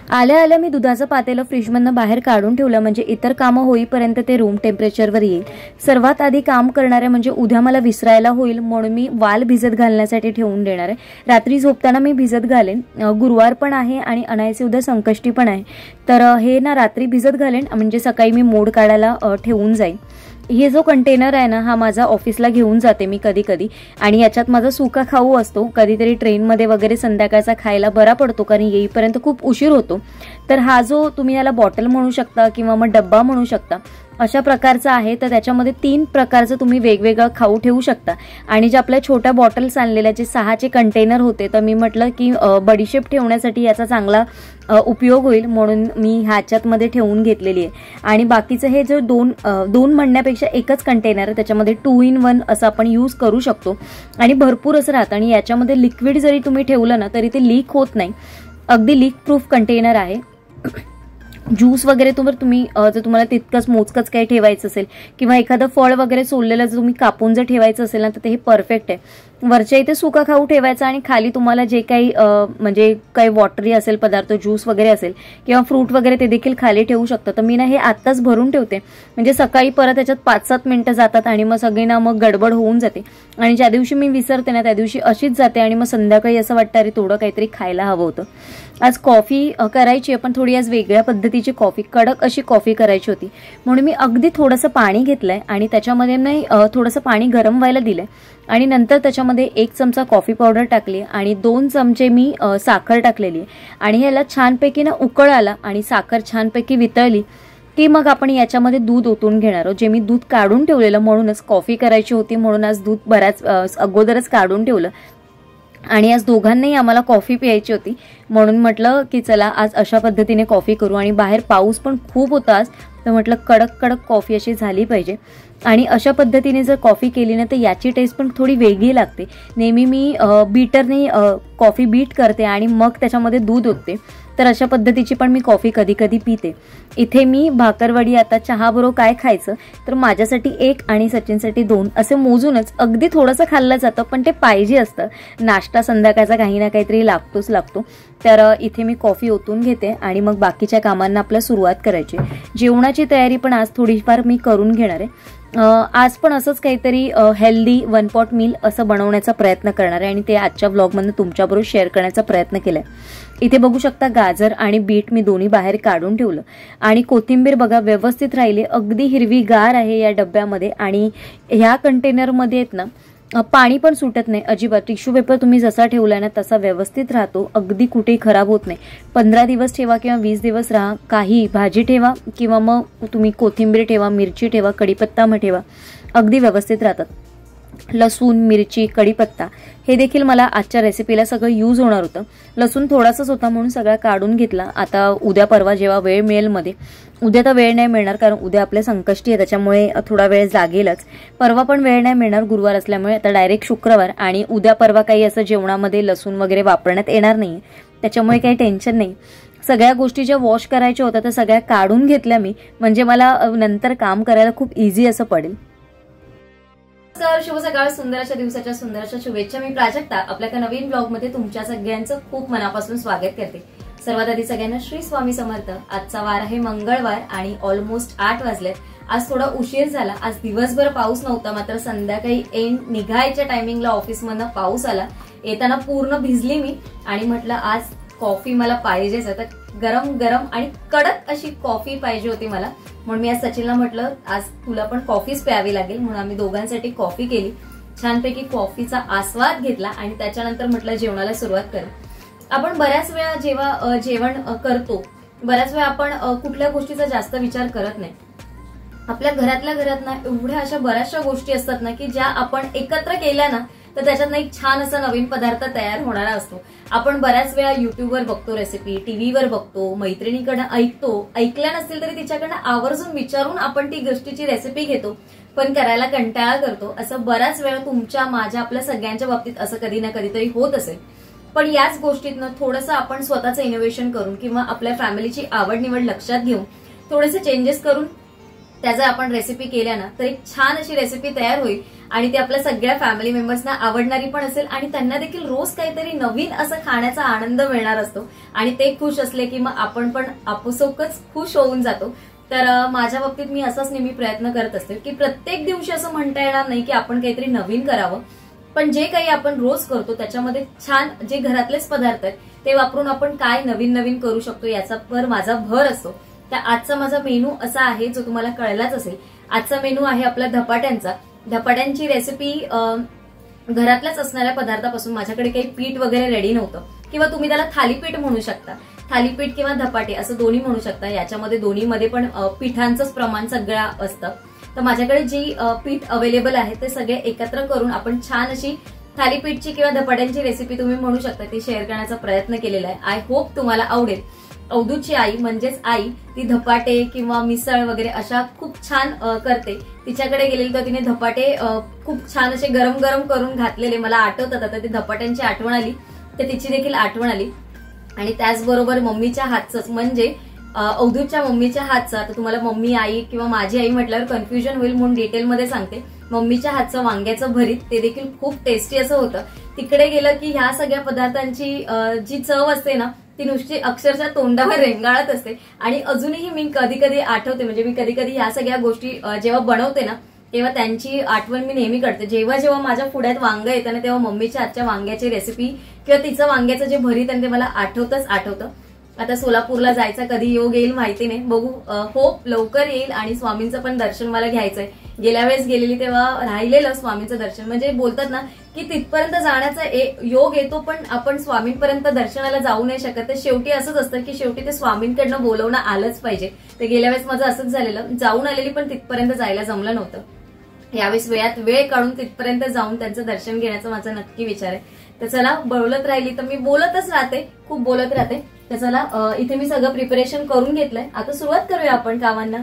आल्या आल्या मी दुधाचं पातेलं फ्रीजमधनं बाहेर काढून ठेवलं, म्हणजे इतर कामं होईपर्यंत ते रूम टेम्परेचरवर येईल. सर्वात आधी काम करणारे म्हणजे उद्या मला विसरायला होईल म्हणून मी वाल भिजत घालण्यासाठी ठेवून देणार आहे. रात्री झोपताना मी भिजत घालेन. गुरुवार पण आहे आणि अनायसे उद्या संकष्टी पण आहे, तर हे ना रात्री भिजत घालेन, म्हणजे सकाळी मी मोड काढायला ठेवून जाईन. हे जो कंटेनर आहे ना, हा माझा ऑफिसला घेऊन जाते मी कधी कधी, आणि याच्यात माझा सुका खाऊ असतो. कधीतरी ट्रेनमध्ये वगैरे संध्याकाळचा खायला बरा पडतो, कारण येईपर्यंत खूप उशीर होतो. तर हा जो तुम्ही याला बॉटल म्हणू शकता किंवा मग डब्बा म्हणू शकता, अशा प्रकारचा आहे. तर त्याच्यामध्ये 3 प्रकारचं तुम्ही वेगवेगळं खाऊ ठेवू शकता. आणि जे आपल्या छोट्या बॉटल्स आणलेल्या जे 6चे कंटेनर होते, तर मी म्हटलं की बडीशेप ठेवण्यासाठी याचा चांगला उपयोग होईल म्हणून मी ह्याच्यातमध्ये ठेवून घेतलेली आहे. आणि बाकीचं हे जो दोन म्हणण्यापेक्षा एकच कंटेनर आहे, त्याच्यामध्ये 2 in 1 असं आपण यूज करू शकतो आणि भरपूर असं राहतं. आणि याच्यामध्ये लिक्विड जरी तुम्ही ठेवलं ना तरी ते लीक होत नाही. अगदी लीक प्रूफ कंटेनर आहे. ज्यूस वगैरे तुम्ही जर तुम्हाला तितकंच मोजकंच काही ठेवायचं असेल किंवा एखादं फळ वगैरे सोललेलं जर तुम्ही कापून जर ठेवायचं असेल ना, तर ते हे परफेक्ट आहे. वरच्या इथे सुका खाऊ ठेवायचा आणि खाली तुम्हाला जे काही म्हणजे काही वॉटरी असेल पदार्थ, ज्यूस वगैरे असेल किंवा फ्रूट वगैरे, ते देखील खाली ठेवू शकता. तर मी ना हे आत्ताच भरून ठेवते, म्हणजे सकाळी परत त्याच्यात 5-7 मिनिटं जातात आणि मग सगळी ना मग गडबड होऊन जाते. आणि ज्या दिवशी मी विसरते ना त्या दिवशी अशीच जाते आणि मग संध्याकाळी असं वाटतं अरे थोडं काहीतरी खायला हवं होतं. आज कॉफी करायची आहे, पण थोडी आज वेगळ्या पद्धतीची कॉफी, कडक अशी कॉफी करायची होती, म्हणून मी अगदी थोडंसं पाणी घेतलंय आणि त्याच्यामध्ये मी थोडंसं पाणी गरम व्हायला दिलंय आणि नंतर त्याच्यामध्ये 1 चमचा कॉफी पावडर टाकली आणि 2 चमचे मी साखर टाकलेली आहे. आणि ह्याला छानपैकी ना उकळ आला आणि साखर छानपैकी वितळली की मग आपण याच्यामध्ये दूध ओतून घेणार आहोत. जे मी दूध काढून ठेवलेलं, म्हणूनच कॉफी करायची होती म्हणून आज दूध बऱ्याच अगोदरच काढून ठेवलं. आणि आज दोघांनाही आम्हाला कॉफी प्यायची होती म्हणून म्हटलं की चला आज अशा पद्धतीने कॉफी करू. आणि बाहेर पाऊस पण खूप होता आज, तर म्हटलं कडक कडक कॉफी अशी झाली पाहिजे. आणि अशा पद्धतीने जर कॉफी केली ना तर याची टेस्ट पण थोडी वेगळी लागते. नेहमी मी बीटरने कॉफी बीट करते आणि मग त्याच्यामध्ये दूध ओतते, तर अशा पद्धतीची पण मी कॉफी कधी कधी पिते. इथे मी भाकरवडी, आता चहाबरोबर काय खायचं, तर माझ्यासाठी 1 आणि सचिनसाठी 2 असे मोजूनच अगदी थोडंसं खाल्लं जातं, पण ते पाहिजे असतं. नाश्ता संध्याकाळचा काही ना काहीतरी लागतो. तर इथे मी कॉफी ओतून घेते आणि मग बाकीच्या कामांना आपल्याला सुरुवात करायची. जेवणाची तयारी पण आज थोडीफार मी करून घेणार आहे. आज पण असंच काहीतरी हेल्दी 1 पॉट मील असं बनवण्याचा प्रयत्न करणार आहे आणि ते आजच्या व्लॉगमधून तुमच्याबरोबर शेअर करण्याचा प्रयत्न केलाय. इथे बघू शकता गाजर आणि बीट मी दोन्ही बाहेर काढून ठेवलं आणि कोथिंबीर बघा व्यवस्थित राहिली, अगदी हिरवीगार आहे या डब्यामध्ये. आणि ह्या कंटेनरमध्ये आहेत ना पाणी पण सुटत नाही अजिबात. टिश्यू पेपर तुम्ही जसा ठेवलाय ना तसा व्यवस्थित राहतो, अगदी कुठेही खराब होत नाही. 15 दिवस ठेवा किंवा 20 दिवस राहा, काही भाजी ठेवा किंवा मग तुम्ही कोथिंबीर ठेवा, मिरची ठेवा, कढीपत्ता मग ठेवा, अगदी व्यवस्थित राहतात. लसूण, मिरची, कढीपत्ता हे देखील मला आजच्या रेसिपीला सगळं यूज होणार होतं. लसूण थोडासाच होता म्हणून सगळा काढून घेतला. आता उद्या परवा जेव्हा वेळ मिळेल मध्ये, उद्या तर वेळ नाही मिळणार कारण उद्या आपले संकष्टी आहे, त्याच्यामुळे थोडा वेळ जागेलच. परवा पण वेळ नाही मिळणार गुरुवार असल्यामुळे. आता डायरेक्ट शुक्रवार आणि उद्या परवा काही असं जेवणामध्ये लसूण वगैरे वापरण्यात येणार नाही, त्याच्यामुळे काही टेन्शन नाही. सगळ्या गोष्टी ज्या वॉश करायच्या होत्या त्या सगळ्या काढून घेतल्या मी, म्हणजे मला नंतर काम करायला खूप इझी असं पडेल. सर शुभ सकाळ, सुंदर अशा दिवसाच्या सुंदर अशा शुभेच्छा. मी प्राजक्ता आपल्या एका नवीन ब्लॉग मध्ये तुमच्या सगळ्यांचं खूप मनापासून स्वागत करते. सर्वात आधी सगळ्यांना श्री स्वामी समर्थ. आजचा वार आहे मंगळवार आणि ऑलमोस्ट 8 वाजलेत. आज थोडा उशीर झाला. आज दिवसभर पाऊस नव्हता, मात्र संध्याकाळी एंड निघायच्या टायमिंगला ऑफिसमधनं पाऊस आला. येताना पूर्ण भिजली मी आणि म्हटलं आज कॉफी मला पाहिजेच. आता गरम गरम आणि कडक अशी कॉफी पाहिजे होती मला, म्हणून मी आज सचिनला म्हटलं आज तुला पण कॉफीच प्यावी लागेल, म्हणून आम्ही दोघांसाठी कॉफी केली. छानपैकी कॉफीचा आस्वाद घेतला आणि त्याच्यानंतर म्हटलं जेवणाला सुरुवात करू. आपण बऱ्याच वेळा जेव्हा जेवण करतो, बऱ्याच वेळा आपण कुठल्या गोष्टीचा जास्त विचार करत नाही. आपल्या घरातल्या घरात ना एवढ्या अशा बऱ्याचशा गोष्टी असतात ना की ज्या आपण एकत्र केल्या ना तर त्याच्यात एक छान असा नवीन पदार्थ तयार होणारा असतो. आपण बऱ्याच वेळा युट्यूबवर बघतो रेसिपी, टीव्हीवर बघतो, मैत्रिणीकडनं ऐकतो, ऐकल्या नसतील तरी तिच्याकडनं आवर्जून विचारून आपण ती गोष्टीची रेसिपी घेतो, पण करायला कंटाळा करतो. असं बऱ्याच वेळा तुमच्या, माझ्या, आपल्या सगळ्यांच्या बाबतीत असं कधी ना कधीतरी होत असेल. पण याच गोष्टीतनं थोडंसं आपण स्वतःचं इनोव्हेशन करून किंवा आपल्या फॅमिलीची आवड निवड लक्षात घेऊन थोडेसे चेंजेस करून त्या जर आपण रेसिपी केल्या ना तर एक छान अशी रेसिपी तयार होईल आणि ती आपल्या सगळ्या फॅमिली मेंबर्सना आवडणारी पण असेल आणि त्यांना देखील रोज काहीतरी नवीन असं खाण्याचा आनंद मिळणार असतो आणि ते खुश असले की मग आपण पण आपोसोकच खुश होऊन जातो। तर माझ्या बाबतीत मी असाच नेहमी प्रयत्न करत असते की प्रत्येक दिवशी असं म्हणता येणार नाही की आपण काहीतरी नवीन करावं, पण जे काही आपण रोज करतो त्याच्यामध्ये छान जे घरातलेच पदार्थ आहेत ते वापरून आपण काय नवीन नवीन करू शकतो याचा माझा भर असतो। तर आजचा माझा मेनू असा आहे जो तुम्हाला कळलाच असेल। आजचा मेनू आहे आपला धपाट्यांचा। धपाट्यांची रेसिपी घरातल्याच असणाऱ्या पदार्थापासून, माझ्याकडे काही पीठ वगैरे रेडी नव्हतं किंवा तुम्ही त्याला थालीपीठ म्हणू शकता, थालीपीठ किंवा धपाटे असं दोन्ही म्हणू शकता। याच्यामध्ये दोन्हीमध्ये पण पिठांचंच प्रमाण सगळं असतं। तर माझ्याकडे जी पीठ अवेलेबल आहे ते सगळे एकत्र करून आपण छान अशी थालीपीठची किंवा धपाट्यांची रेसिपी तुम्ही म्हणू शकता ती शेअर करण्याचा प्रयत्न केलेला आहे। आय होप तुम्हाला आवडेल। अवधूतची आई म्हणजेच आई ती धपाटे किंवा मिसळ वगैरे अशा खूप छान करते। तिच्याकडे गेलेली तर तिने धपाटे खूप छान असे गरम गरम करून घातलेले मला आठवतात। आता ते धपाट्यांची आठवण आली तर तिची देखील आठवण आली आणि त्याचबरोबर मम्मीच्या हातचं म्हणजे अवधूतच्या मम्मीच्या हातचा, आता तुम्हाला मम्मी आई किंवा माझी आई म्हटल्यावर कन्फ्युजन होईल म्हणून डिटेलमध्ये सांगते। मम्मीच्या हातचं वांग्याचं भरीत ते देखील खूप टेस्टी असं होतं। तिकडे गेलं की ह्या सगळ्या पदार्थांची जी चव असते ना ती नुसती अक्षरशः तोंडावर रेंगाळत असते आणि अजूनही मी कधी कधी आठवते, म्हणजे मी कधी कधी ह्या सगळ्या गोष्टी जेव्हा बनवते ना तेव्हा त्यांची आठवण मी नेहमी करते। जेव्हा जेव्हा माझ्या पुढ्यात वांग येतं ना तेव्हा मम्मीच्या आजच्या वांग्याची रेसिपी किंवा तिचं वांग्याचं जे भरीत आहे ते मला आठवतं। आता सोलापूरला जायचा कधी योग येईल माहिती नाही, बघू, होप लवकर येईल आणि स्वामींचं पण दर्शन मला घ्यायचंय। गेल्या वेळेस गेलेली तेव्हा राहिलेलं स्वामींचं दर्शन, म्हणजे बोलतात ना की तिथपर्यंत जाण्याचा योग येतो पण आपण स्वामींपर्यंत दर्शनाला जाऊ नाही शकत। तर शेवटी असंच असतं की शेवटी ते स्वामींकडनं बोलवणं आलंच पाहिजे। तर गेल्या वेळेस माझं असंच झालेलं, जाऊन आलेली पण तिथपर्यंत जायला जमलं नव्हतं। यावेळेस वेळ काढून तिथपर्यंत जाऊन त्यांचं दर्शन घेण्याचा माझा नक्की विचार आहे। तर चला, बोलत राहिली तर मी बोलतच राहते, खूप बोलत राहते। तर चला, इथे मी सगळं प्रिपरेशन करून घेतलंय, आता सुरुवात करूया आपण कामांना।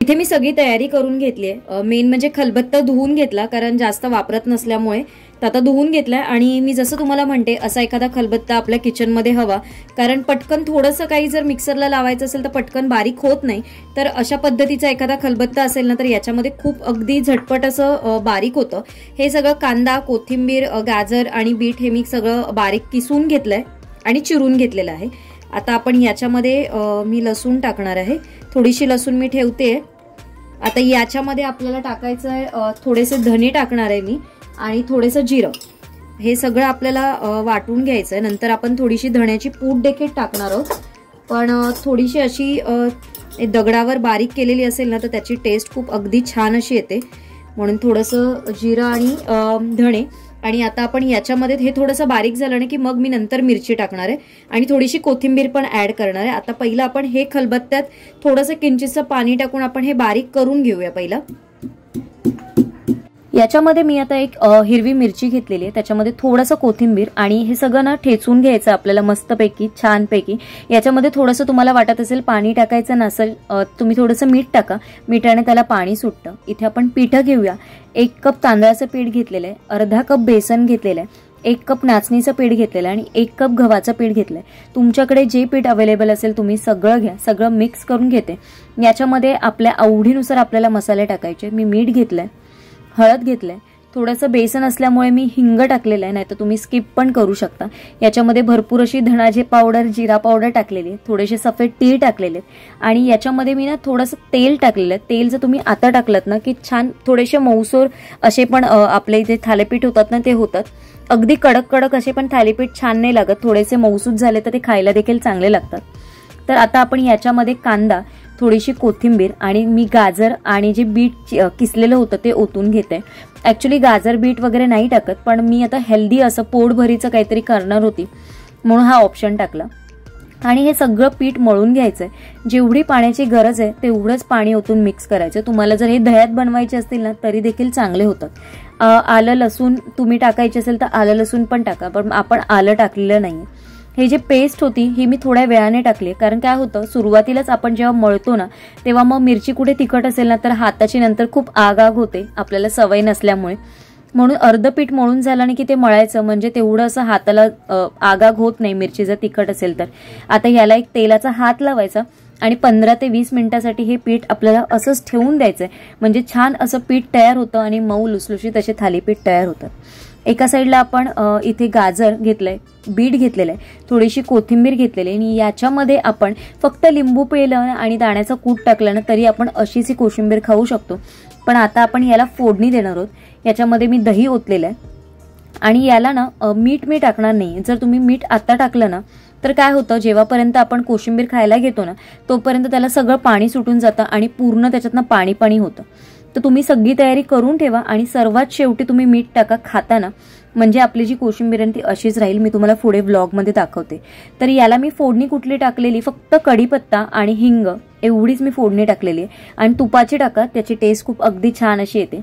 इथे मी सगळी तयारी करून घेतली आहे। मेन म्हणजे खलबत्ता धुवून घेतला कारण जास्त वापरत नसल्यामुळे, तर आता धुवून घेतलाय। आणि मी जसं तुम्हाला म्हणते असा एखादा खलबत्ता आपल्या किचनमध्ये हवा, कारण पटकन थोडंसं काही जर मिक्सरला लावायचं असेल तर पटकन बारीक होत नाही। तर अशा पद्धतीचा एखादा खलबत्ता असेल ना तर याच्यामध्ये खूप अगदी झटपट असं बारीक होतं। हे सगळं कांदा, कोथिंबीर, गाजर आणि बीट हे मी सगळं बारीक किसून घेतलंय आणि चिरून घेतलेलं आहे। आता आपण याच्यामध्ये मी लसूण टाकणार आहे, थोडीशी लसूण मी ठेवते। आता याच्यामध्ये आपल्याला टाकायचं आहे थोडेसे धने टाकणार आहे मी आणि थोडेसं जिरं, हे सगळं आपल्याला वाटून घ्यायचं आहे। नंतर आपण थोडीशी धण्याची पूड देखील टाकणार आहोत, पण थोडीशी अशी दगडावर बारीक केलेली असेल ना तर त्याची टेस्ट खूप अगदी छान अशी येते, म्हणून थोडंसं जिरं आणि धणे। आणि आता आपण याच्यामध्ये हे थोडंसं बारीक झालं ना की मग मी नंतर मिरची टाकणार आहे आणि थोडीशी कोथिंबीर पण ऍड करणार आहे। आता पहिलं आपण हे खलबत्त्यात थोडंसं किंचितचं पाणी टाकून आपण हे बारीक करून घेऊया पहिलं। याच्यामध्ये मी आता एक हिरवी मिरची घेतलेली आहे, त्याच्यामध्ये थोडंसं कोथिंबीर आणि हे सगळं ना ठेचून घ्यायचं आपल्याला मस्तपैकी छानपैकी। याच्यामध्ये थोडंसं तुम्हाला वाटत असेल पाणी टाकायचं नसेल तुम्ही थोडंसं मीठ टाका, मिठाने त्याला पाणी सुटतं। इथे आपण पिठं घेऊया। 1 कप तांदळाचं पीठ घेतलेलं आहे, अर्धा कप बेसन घेतलेलं आहे, 1 कप नाचणीचं पीठ घेतलेलं आहे आणि 1 कप गव्हाचं पीठ घेतलंय। तुमच्याकडे जे पीठ अवेलेबल असेल तुम्ही सगळं घ्या, सगळं मिक्स करून घेते। याच्यामध्ये आपल्या आवडीनुसार आपल्याला मसाले टाकायचे। मी मीठ घेतलंय, हळद घेतलंय, थोडंसं बेसन असल्यामुळे मी हिंग टाकलेलं आहे, नाही तर तुम्ही स्किप पण करू शकता। याच्यामध्ये भरपूर अशी धणाजी पावडर, जिरा पावडर टाकलेली आहे, थोडेसे सफेद तीळ टाकलेले आणि याच्यामध्ये मी ना थोडंसं तेल टाकलेलं आहे। तेल जर तुम्ही आता टाकलं ना की छान थोडेसे मऊसूर असे पण आपले इथे थालीपीठ होतात ना ते होतात। अगदी कडक कडक असे पण थालीपीठ छान नाही लागत, थोडेसे मऊसूत झाले तर ते खायला देखील चांगले लागतात। तर आता आपण याच्यामध्ये कांदा, थोडीशी कोथिंबीर आणि मी गाजर आणि जे बीट किसलेलं होतं ते ओतून घेते। ऍक्च्युली गाजर बीट वगैरे नाही टाकत, पण मी आता हेल्दी असं पोटभरीचं काहीतरी करणार होती म्हणून हा ऑप्शन टाकला। आणि हे सगळं पीठ मळून घ्यायचंय, जेवढी पाण्याची गरज आहे तेवढंच पाणी ओतून मिक्स करायचं। तुम्हाला जर हे दह्यात बनवायचे असतील ना तरी देखील चांगले होतात। आलं लसूण तुम्ही टाकायचे असेल तर आलं लसूण पण टाका, पण आपण आलं टाकलेलं नाही। हे जे पेस्ट होती ही मी थोड्या वेळाने टाकली, कारण काय होतं सुरुवातीलाच आपण जेव्हा मळतो ना तेव्हा मग मिरची कुठे तिखट असेल ना तर हाताची नंतर खूप आग होते आपल्याला सवय नसल्यामुळे, म्हणून अर्ध पीठ मळून झालं आणि की ते मळायचं म्हणजे तेवढं असं हाताला आग होत नाही मिरची जर तिखट असेल तर। आता याला एक तेलाचा हात लावायचा आणि 15 ते 20 मिनिटासाठी हे पीठ आपल्याला असंच ठेवून द्यायचंय, म्हणजे छान असं पीठ तयार होतं आणि मऊ लुसलुशीत असे थालीपीठ तयार होतात. एका साईडला आपण इथे गाजर घेतलंय, बीट घेतलेलं आहे, थोडीशी कोथिंबीर घेतलेली आणि याच्यामध्ये आपण फक्त लिंबू पिळलं आणि दाण्याचा कूट टाकलं ना तरी आपण अशीच ही कोशिंबीर खाऊ शकतो. पण आता आपण याला फोडणी देणार आहोत. याच्यामध्ये मी दही ओतलेलं आहे आणि याला ना मीठ मी टाकणार नाही. जर तुम्ही मीठ आता टाकलं ना तर काय होतं, जेव्हापर्यंत आपण कोशिंबीर खायला घेतो ना तोपर्यंत त्याला सगळं पाणी सुटून जातं आणि पूर्ण त्याच्यातनं पाणी पाणी होतं. तर तुम्ही सगळी तयारी करून ठेवा आणि सर्वात शेवटी तुम्ही मीठ टाका खाताना, म्हणजे आपली जी कोशिंबीर आहे ती अशीच राहील. मी तुम्हाला पुढे व्लॉगमध्ये दाखवते. तर याला मी फोडणी कुठली टाकलेली, फक्त कढीपत्ता आणि हिंग एवढीच मी फोडणी टाकलेली आहे. आणि तुपाची टाका, त्याची टेस्ट खूप अगदी छान अशी येते.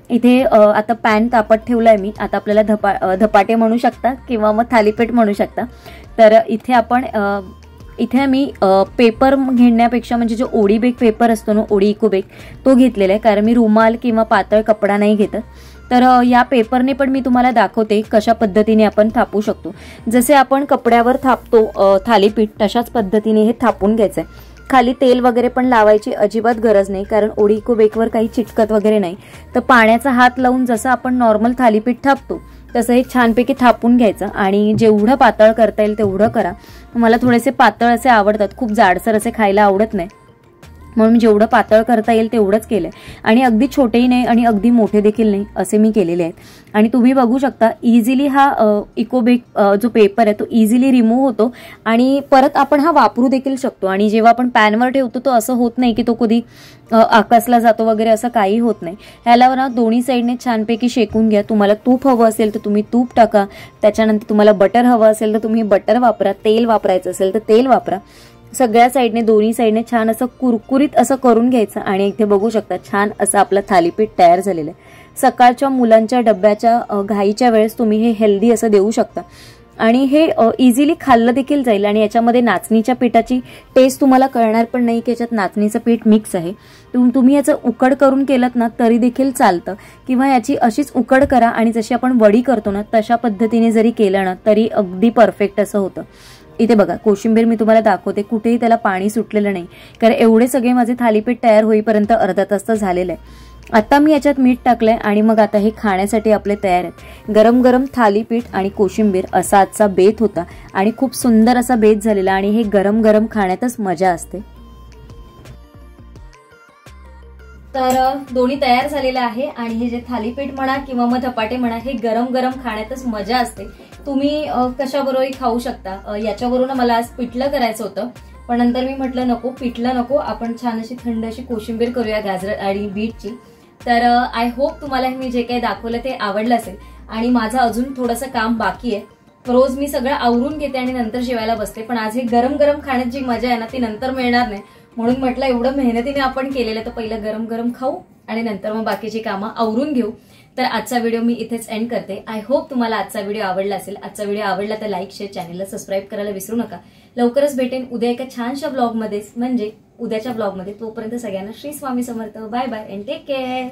इथे आता पॅन तापत ठेवलाय मी. आता आपल्याला धपाटे म्हणू शकता किंवा मग थालीपीठ म्हणू शकता. तर इथे मी पेपर घेण्यापेक्षा म्हणजे जो ओडी बेक पेपर असतो ना, ओडी इको बेक, तो घेतलेला आहे, कारण मी रुमाल किंवा पातळ कपडा नाही घेत. तर या पेपरने पण मी तुम्हाला दाखवते कशा पद्धतीने आपण थापू शकतो. जसे आपण कपड्यावर थापतो थालीपीठ तशाच पद्धतीने हे थापून घ्यायचंय. खाली तेल वगैरे पण लावायची अजिबात गरज नाही, कारण ओडी इको बेकवर काही चिटकत वगैरे नाही. तर पाण्याचा हात लावून जसं आपण नॉर्मल थालीपीठ थापतो तसं हे छानपैकी थापून घ्यायचं आणि जेवढं पातळ करता येईल तेवढं करा. मला थोडेसे पातळ असे आवडतात, खूप जाडसर असे खायला आवडत नाही, म्हणून जेवढं पातळ करता येईल तेवढंच केलंय. आणि अगदी छोटेही नाही आणि अगदी मोठे देखील नाही असे मी केलेले आहेत. आणि तुम्ही बघू शकता इझिली हा इको बेक जो पेपर आहे तो इझिली रिमूव्ह होतो आणि परत आपण हा वापरू देखील शकतो. आणि जेव्हा आपण पॅनवर ठेवतो तो असं होत नाही की तो कधी आकाशला जातो वगैरे, असं काही होत नाही. ह्याला ना दोन्ही साईडने छानपैकी शेकून घ्या. तुम्हाला तूप हवं असेल तर तुम्ही तूप टाका, त्याच्यानंतर तुम्हाला बटर हवं असेल तर तुम्ही बटर वापरा, तेल वापरायचं असेल तर तेल वापरा. सगळ्या साईडने दोन्ही साईडने छान असं कुरकुरीत असं करून घ्यायचं. आणि इथे बघू शकता छान असं आपलं थालीपीठ तयार झालेलं आहे. सकाळच्या मुलांच्या डब्याच्या घाईच्या वेळेस तुम्ही हे हेल्दी असं देऊ शकता आणि हे इझिली खाल्लं देखील जाईल. आणि याच्यामध्ये नाचणीच्या पिठाची टेस्ट तुम्हाला कळणार पण नाही की याच्यात नाचणीचं पीठ मिक्स आहे. तुम्ही याचं उकड करून केलं ना तरी देखील चालतं, किंवा याची अशीच उकड करा आणि जशी आपण वडी करतो ना तशा पद्धतीने जरी केलं ना तरी अगदी परफेक्ट असं होतं. इथे बघा कोशिंबीर मी तुम्हाला दाखवते, कुठेही त्याला पाणी सुटलेलं नाही, कारण एवढे सगळे माझे थालीपीठ तयार होईपर्यंत अर्धा तास तर झालेलं आहे. आता मी याच्यात मीठ टाकलंय आणि मग आता हे खाण्यासाठी आपले तयार आहेत. गरम गरम थालीपीठ आणि कोशिंबीर असा आजचा बेत होता आणि खूप सुंदर असा बेत झालेला आणि हे गरम गरम खाण्यातच मजा असते. तर दोन्ही तयार झालेलं आहे आणि हे जे थालीपीठ म्हणा किंवा मग धपाटे म्हणा हे गरम गरम खाण्यातच मजा असते. तुम्ही कशाबरोबरही खाऊ शकता. याच्यावरून मला आज पिठलं करायचं होतं, पण नंतर मी म्हटलं नको, पिठलं नको, आपण छान अशी थंड अशी कोशिंबीर करूया गाजर आणि बीटची. तर आय होप तुम्हाला मी जे काही दाखवलं ते आवडलं असेल. आणि माझं अजून थोडंसं काम बाकी आहे. रोज मी सगळं आवरून घेते आणि नंतर जेवायला बसते, पण आज हे गरम गरम खाण्याची जी मजा आहे ना ती नंतर मिळणार नाही. म्हणून म्हटलं एवढं मेहनतीने आपण केलेलं तर पहिलं गरम गरम खाऊ आणि नंतर मग बाकीची कामं आवरून घेऊ. तर आजचा व्हिडिओ मी इथेच एंड करते. आय होप तुम्हाला आजचा व्हिडिओ आवडला असेल. आजचा व्हिडिओ आवडला तर लाईक, शेअर, चॅनलला सबस्क्राईब करायला विसरू नका. लवकरच भेटेन उद्या एका छानशा ब्लॉगमध्ये, म्हणजे उद्याच्या ब्लॉगमध्ये. तोपर्यंत सगळ्यांना Shri Swami Samarth. Bye bye and take care.